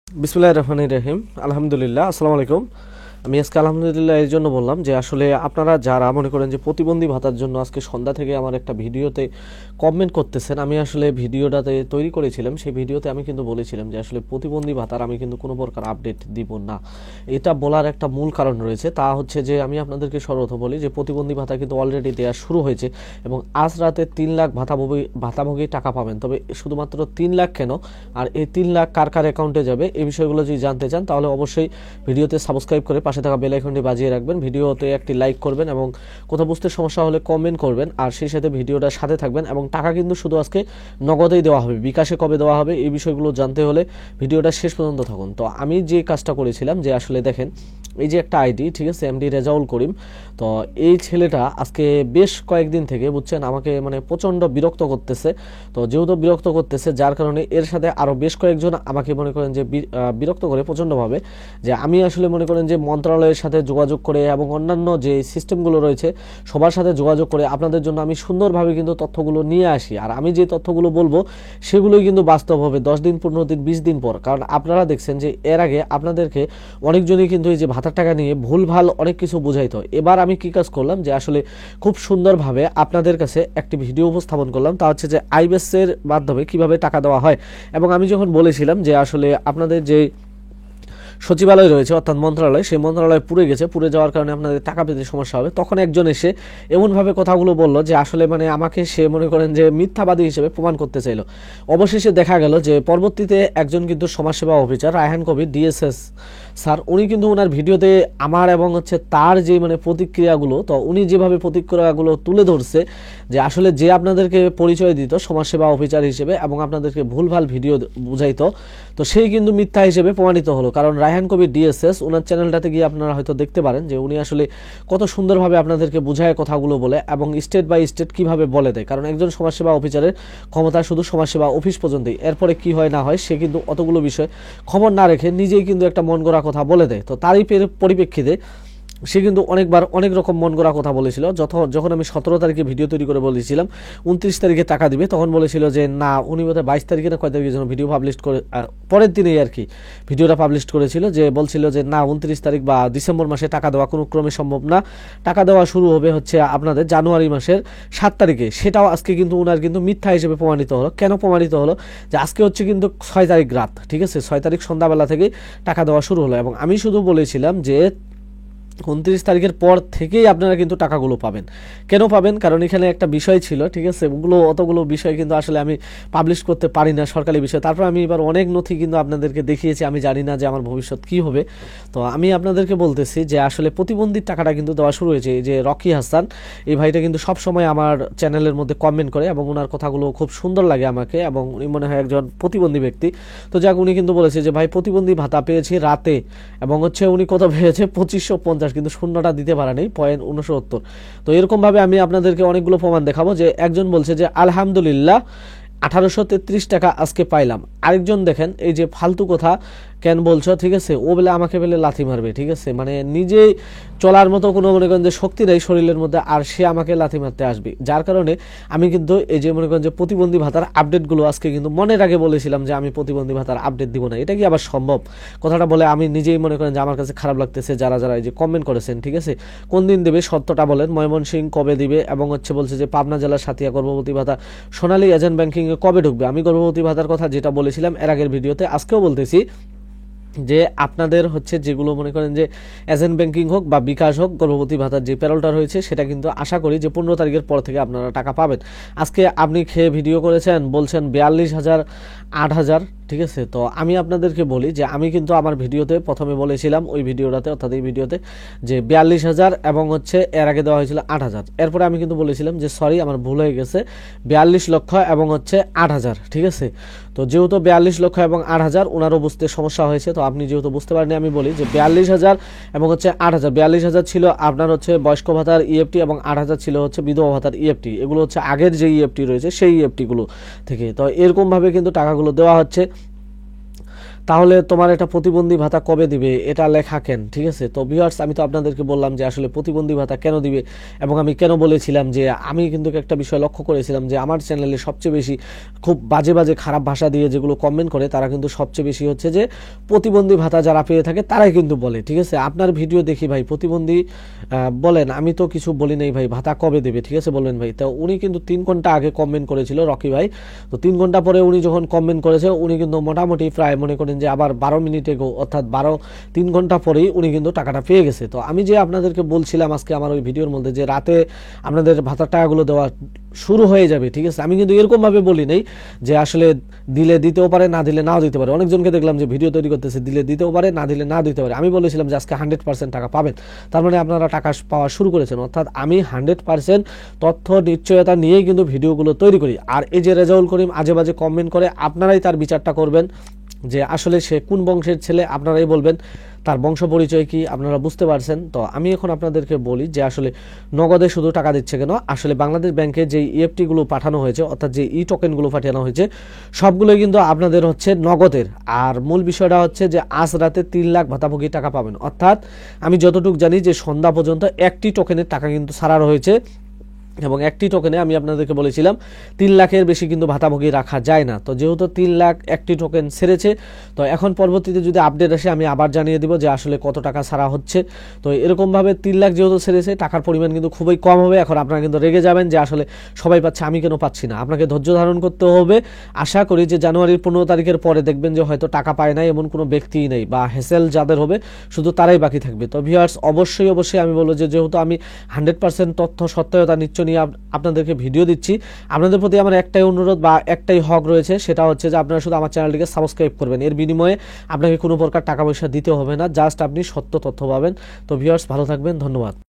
বিসমিল্লাহির রহমানির রহিম। আলহামদুলিল্লাহ, আসসালামু আলাইকুম। আমি আজকে আলহামদুলিল্লাহ এর জন্য বললাম যে আসলে আপনারা যারা মনে করেন যে প্রতিবন্ধী ভাতার জন্য আজকে সন্ধ্যা থেকে আমার একটা ভিডিওতে কমেন্ট করতেছেন, আমি আসলে ভিডিওটাতে তৈরি করেছিলাম। সেই ভিডিওতে আমি কিন্তু বলেছিলাম যে আসলে প্রতিবন্ধী ভাতার আমি কিন্তু কোনো প্রকার আপডেট দিব না। এটা বলার একটা মূল কারণ রয়েছে, তা হচ্ছে যে আমি আপনাদেরকে সর্বপ্রথম বলি যে প্রতিবন্ধী ভাতা কিন্তু অলরেডি দেওয়া শুরু হয়েছে এবং আজ রাতে 3 লাখ ভাতাভোগী টাকা পাবেন। তবে শুধুমাত্র 3 লাখ কেন, আর এই 3 লাখ কার কার অ্যাকাউন্টে যাবে এই বিষয়গুলো যদি জানতে চান তাহলে অবশ্যই ভিডিওতে সাবস্ক্রাইব করে পাশে থাকা বেল আইকনটি বাজিয়ে রাখবেন, ভিডিওতে একটি লাইক করবেন এবং কোথাও বুঝতে সমস্যা হলে কমেন্ট করবেন, আর সেই সাথে ভিডিওটার সাথে থাকবেন। এবং টাকা কিন্তু শুধু আজকে নগদেই দেওয়া হবে, বিকাশে কবে দেওয়া হবে এই বিষয়গুলো জানতে হলে ভিডিওটা শেষ পর্যন্ত থাকুন। তো আমি যে কাজটা করেছিলাম যে আসলে দেখেন এই যে একটা আইডি, ঠিক আছে, এমডি রেজাউল করিম। তো এই ছেলেটা আজকে বেশ কয়েকদিন থেকে বুঝছেন আমাকে মানে প্রচণ্ড বিরক্ত করতেছে। তো যেহেতু বিরক্ত করতেছে যার কারণে এর সাথে আরও বেশ কয়েকজন আমাকে মনে করেন যে বিরক্ত করে প্রচণ্ডভাবে, যে আমি আসলে মনে করেন যে মন্ত্রণালয়ের সাথে যোগাযোগ করে এবং অন্যান্য যে সিস্টেমগুলো রয়েছে সবার সাথে যোগাযোগ করে আপনাদের জন্য আমি সুন্দরভাবে কিন্তু তথ্যগুলো নিয়ে আসি। আর আমি যে তথ্যগুলো বলবো সেগুলোই কিন্তু বাস্তব হবে 10 দিন 15 দিন 20 দিন পর। কারণ আপনারা দেখছেন যে এর আগে আপনাদেরকে অনেকজনই কিন্তু এই যে ভাতার টাকা নিয়ে ভুলভাল অনেক কিছু বোঝাইতো। এবার আমি কি কাজ করলাম যে আসলে খুব সুন্দরভাবে আপনাদের কাছে একটি ভিডিও উপস্থাপন করলাম, তা হচ্ছে যে আইবিএসের মাধ্যমে কিভাবে টাকা দেওয়া হয়। এবং আমি যখন বলেছিলাম যে আসলে আপনাদের যে সচিবালয় রয়েছে অর্থাৎ মন্ত্রণালয়, সেই মন্ত্রণালয় পুড়ে গেছে, পুড়ে যাওয়ার কারণে আপনাদের টাকা পেতে সমস্যা হবে, তখন একজন এসে এমনভাবে কথাগুলো বললো যে আসলে মানে আমাকে সে মনে করেন যে মিথ্যাবাদী হিসেবে প্রমাণ করতে চাইলো। অবশেষে দেখা গেল যে পরবর্তীতে একজন কিন্তু সমাজসেবা অফিসার রায়হান কবির ডিএসএস স্যার, উনি কিন্তু ওনার ভিডিওতে আমার এবং হচ্ছে তার যে মানে প্রতিক্রিয়াগুলো, তো উনি যেভাবে প্রতিক্রিয়াগুলো তুলে ধরছে যে আসলে যে আপনাদেরকে পরিচয় দিত সমাজসেবা অফিসার হিসেবে এবং আপনাদেরকে ভুলভাল ভিডিও বুঝাইতো, তো সেই কিন্তু মিথ্যা হিসেবে প্রমাণিত হলো। কারণ রায়হান কবির ডিএসএস ওনার চ্যানেলটাতে গিয়ে আপনারা হয়তো দেখতে পারেন যে উনি আসলে কত সুন্দরভাবে আপনাদেরকে বুঝায় কথাগুলো বলে এবং স্টেট বাই স্টেট কিভাবে বলে দেয়। কারণ একজন সমাজসেবা অফিসারের ক্ষমতা শুধু সমাজসেবা অফিস পর্যন্তই, এরপরে কি হয় না হয় সে কিন্তু অতগুলো বিষয় খবর না রেখে নিজেই কিন্তু একটা মন গড়া কথা বলে দেয়। তো তারই পরিপ্রেক্ষিতে সে কিন্তু অনেকবার অনেক রকম মন গড়া কথা বলেছিল। যখন আমি 17 তারিখে ভিডিও তৈরি করে বলেছিলাম 29 তারিখে টাকা দিবে, তখন বলেছিল যে না, উনি বোধহয় 22 তারিখে না কয় তারিখের জন্য ভিডিও পাবলিশ করে পরের দিনেই আর কি ভিডিওটা পাবলিশ করেছিল, যে বলছিল যে না 29 তারিখ বা ডিসেম্বর মাসে টাকা দেওয়া কোনো ক্রমে সম্ভব না, টাকা দেওয়া শুরু হবে হচ্ছে আপনাদের জানুয়ারি মাসের 7 তারিখে। সেটাও আজকে কিন্তু উনার কিন্তু মিথ্যা হিসেবে প্রমাণিত হলো। কেন প্রমাণিত হলো? যে আজকে হচ্ছে কিন্তু 6 তারিখ রাত, ঠিক আছে, 6 তারিখ সন্ধ্যাবেলা থেকে টাকা দেওয়া শুরু হলো এবং আমি শুধু বলেছিলাম যে 29 তারিখের পর থেকেই আপনারা কিন্তু টাকাগুলো পাবেন। কেন পাবেন? কারণ এখানে একটা বিষয় ছিল, ঠিক আছে, অতগুলো বিষয় কিন্তু আসলে আমি পাবলিশ করতে পারি না, সরকারি বিষয়। তারপর আমি এবার অনেক নথি কিন্তু আপনাদেরকে দেখিয়েছি, আমি জানি না যে আমার ভবিষ্যৎ কি হবে। তো আমি আপনাদেরকে বলতেছি যে আসলে প্রতিবন্ধীর টাকাটা কিন্তু দেওয়া শুরু হয়েছে। এই যে রকি হাসান, এই ভাইটা কিন্তু সবসময় আমার চ্যানেলের মধ্যে কমেন্ট করে এবং ওনার কথাগুলো খুব সুন্দর লাগে আমাকে, এবং উনি মনে হয় একজন প্রতিবন্ধী ব্যক্তি। তো যাক, উনি কিন্তু বলেছে যে ভাই প্রতিবন্ধী ভাতা পেয়েছি রাতে, এবং হচ্ছে উনি কত পেয়েছে 2550, কিন্তু শূন্যটা দিতে পারে নাই, 0.69। তো এরকমভাবে আমি আপনাদেরকে অনেকগুলো প্রমাণ দেখাবো। যে একজন বলছে যে আলহামদুলিল্লাহ 1833 টাকা আজকে পাইলাম। আরেকজন দেখেন এই যে ফালতু কথা কেন বলছো, ঠিক আছে, ও বলে আমাকে বলে লাথি মারবে, ঠিক আছে, মানে নিজেই চলার মতো কোনো মনে করেন যে শক্তি নেই শরীরের মধ্যে, আর সে আমাকে লাথি মারতে আসবে। যার কারণে আমি কিন্তু এই যে মনে করেন যে প্রতিবন্ধী ভাতার আপডেটগুলো আজকে কিন্তু মনের আগে বলেছিলাম যে আমি প্রতিবন্ধী ভাতার আপডেট দিব না। এটা কি আবার সম্ভব? কথাটা বলে আমি নিজেই মনে করেন যে আমার কাছে খারাপ লাগতেছে। যারা যারা এই যে কমেন্ট করেছেন, ঠিক আছে, কোন দিন দেবে সত্যটা বলেন, ময়মনসিংহ কবে দিবে, এবং হচ্ছে বলছে যে পাবনা জেলার সাথিয়া গর্ভবতী ভাতা সোনালী এজেন্ট ব্যাংকিং এ কবে ঢুকবে। আমি গর্ভবতী ভাতার কথা যেটা বলেছিলাম এর আগের ভিডিওতে, আজকেও বলতেছি যে আপনাদের হচ্ছে যেগুলো মনে করেন যে এজেন্ট ব্যাংকিং হোক বা বিকাশ হোক, গর্ভবতী ভাতার যে প্যারোলটা রয়েছে সেটা কিন্তু আশা করি যে 15 তারিখের পর থেকে আপনারা টাকা পাবেন। আজকে আপনি খেয়ে ভিডিও করেছেন, বলছেন 42,000 8,000, ঠিক আছে। তো আমি আপনাদেরকে বলি যে আমি কিন্তু আমার ভিডিওতে প্রথমে বলেছিলাম, ওই ভিডিওটাতে অর্থাৎ এই ভিডিওতে, যে 42,000 এবং হচ্ছে এর আগে দেওয়া হয়েছিল 8,000। এরপরে আমি কিন্তু বলেছিলাম যে সরি আমার ভুল হয়ে গেছে, 42 লক্ষ এবং হচ্ছে 8,000, ঠিক আছে। তো যেহেতু 42 লক্ষ এবং 8,000 ওনারও বুঝতে সমস্যা হয়েছে, তো আপনি যেহেতু বুঝতে পারেননি আমি বলি যে 42,000 এবং হচ্ছে 8,000। 42,000 ছিল আপনার হচ্ছে বয়স্ক ভাতার ইএফটি এবং 8,000 ছিল হচ্ছে বিধবা ভাতার ইএফটি। এগুলো হচ্ছে আগের যে ইএফটি রয়েছে সেই ইএফটিগুলো থেকে। তো এরকমভাবে কিন্তু টাকাগুলো দেওয়া হচ্ছে। তাহলে তোমার এটা প্রতিবন্ধী ভাতা কবে দিবে এটা লেখা কেন? ঠিক আছে, তো ভিউয়ার্স আমি তো আপনাদেরকে বললাম যে আসলে প্রতিবন্ধী ভাতা কেন দিবে এবং আমি কেন বলেছিলাম যে আমি কিন্তু একটা বিষয় লক্ষ্য করেছিলাম যে আমার চ্যানেলে সবচেয়ে বেশি খুব বাজে বাজে খারাপ ভাষা দিয়ে যেগুলো কমেন্ট করে তারা কিন্তু সবচেয়ে বেশি হচ্ছে যে প্রতিবন্ধী ভাতা যারা পেয়ে থাকে তারাই কিন্তু বলে। ঠিক আছে, আপনার ভিডিও দেখি ভাই প্রতিবন্ধী বলেন, আমি তো কিছু বলি নাই ভাই, ভাতা কবে দেবে? ঠিক আছে বলবেন ভাই। তো উনি কিন্তু 3 ঘন্টা আগে কমেন্ট করেছিল রকি ভাই, তো 3 ঘন্টা পরে উনি যখন কমেন্ট করেছে উনি কিন্তু মোটামুটি প্রায় মনে করেন যে আবার 12 মিনিটে অর্থাৎ 3 ঘন্টা পরেই উনি কিন্তু টাকাটা পেয়ে গেছে। তো আমি যে আপনাদেরকে বলছিলাম আজকে আমার ওই ভিডিওর মধ্যে যে রাতে আপনাদের ভাতার টাকাগুলো দেওয়া শুরু হয়ে যাবে, ঠিক আছে, আমি কিন্তু এরকম ভাবে বলি নাই যে আসলে দিলে দিতেও পারে না দিলে নাও দিতে পারে। অনেকজনকে দেখলাম যে ভিডিও তৈরি করতেছে দিলে দিতেও পারে না দিলে না দিতে পারে। আমি বলেছিলাম যে আজকে 100% টাকা পাবেন, তার মানে আপনারা টাকা পাওয়া শুরু করেছেন। অর্থাৎ আমি 100% তথ্য নিশ্চয়তা নিয়েই কিন্তু ভিডিওগুলো তৈরি করি। আর এই যে রেজাউল করিম আজে বাজে কমেন্ট করে আপনারাই তার বিচারটা করবেন যে আসলে সে কোন বংশের ছেলে, আপনারাই বলবেন তার বংশ পরিচয় কি, আপনারা বুঝতে পারছেন। তো আমি এখন আপনাদেরকে বলি যে আসলে নগদে শুধু টাকা দিচ্ছে কেন। আসলে বাংলাদেশ ব্যাংকে যে ইএফটি গুলো পাঠানো হয়েছে অর্থাৎ যে ই টোকেনগুলো পাঠানো হয়েছে সবগুলোই কিন্তু আপনাদের হচ্ছে নগদের। আর মূল বিষয়টা হচ্ছে যে আজ রাতে 3 লাখ ভাতাভোগী টাকা পাবেন। অর্থাৎ আমি যতটুকু জানি যে সন্ধ্যা পর্যন্ত একটি টোকেনের টাকা কিন্তু ছাড়া রয়েছে এবং একটি টোকেনে আমি আপনাদেরকে বলেছিলাম 3 লাখের বেশি কিন্তু ভাতাভোগী রাখা যায় না। তো যেহেতু 3 লাখ একটি টোকেন ছেড়েছে, তো এখন পরবর্তীতে যদি আপডেট আসে আমি আবার জানিয়ে দিব যে আসলে কত টাকা ছাড়া হচ্ছে। তো এরকমভাবে 3 লাখ যেহেতু ছেড়েছে টাকার পরিমাণ কিন্তু খুবই কম হবে। এখন আপনারা কিন্তু রেগে যাবেন যে আসলে সবাই পাচ্ছে আমি কেন পাচ্ছি না। আপনাকে ধৈর্য ধারণ করতে হবে। আশা করি যে জানুয়ারির 15 তারিখের পরে দেখবেন যে হয়তো টাকা পায় নাই এমন কোনো ব্যক্তিই নেই, বা হেসেল যাদের হবে শুধু তারাই বাকি থাকবে। তো ভিউয়ার্স অবশ্যই আমি বলবো যে যেহেতু আমি 100% তথ্য সত্যতা নিশ্চয় নিয়ে আপনাদেরকে ভিডিও দিচ্ছি, আপনাদের প্রতি আমার একটাই অনুরোধ বা একটাই হক রয়েছে, সেটা হচ্ছে যে আপনারা শুধু আমার চ্যানেলটিকে সাবস্ক্রাইব করবেন। এর বিনিময়ে আপনাকে কোনো প্রকার টাকা পয়সা দিতে হবে না, জাস্ট আপনি সত্য তথ্য পাবেন। তো ভিউয়ার্স ভালো থাকবেন, ধন্যবাদ।